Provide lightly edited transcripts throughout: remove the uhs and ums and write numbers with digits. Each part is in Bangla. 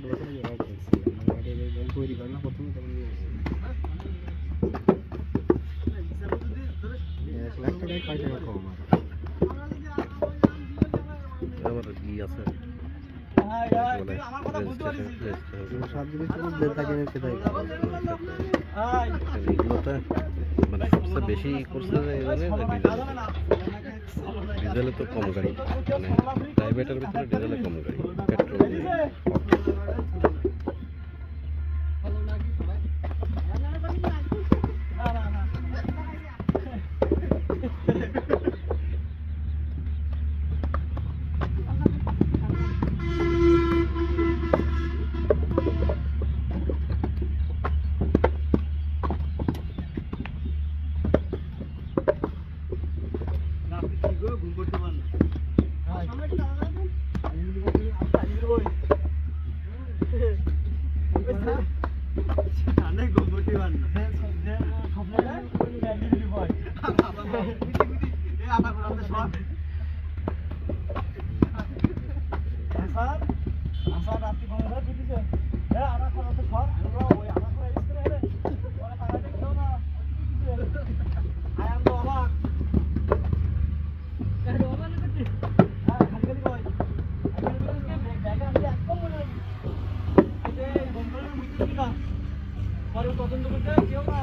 বছর আগে অর্ডার করছিলাম মানে এটা তৈরি করে না প্রথমে তখন নিয়ে আসি 1 লাখ টাকায় কয় টাকা কম আর আবার কি আছে আমার কথা বুঝতে পারিস সব জিনিস তো যেটা কিনে সেটাই এগুলোতে মানে সবচেয়ে বেশি করছে ডিজেলে তো কম গাড়ি মানে প্রাইভেটের ভিতরে ডিজেলে কম গাড়ি পেট্রোল পছন্দ করতে কেউ না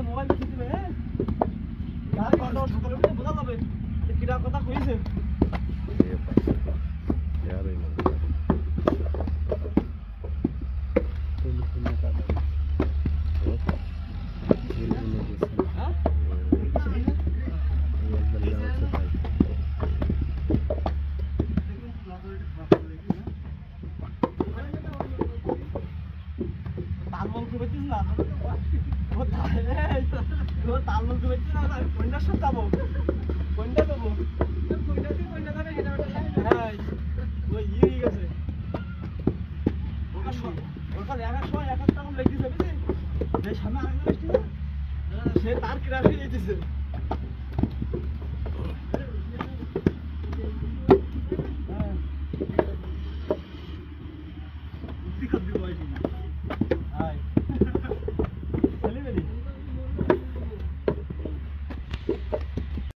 মোবাইল দিবে বোঝা যাবে কিরা কথা কইছে সে তার ক্রাশ হয়ে যেতেছে Delivery.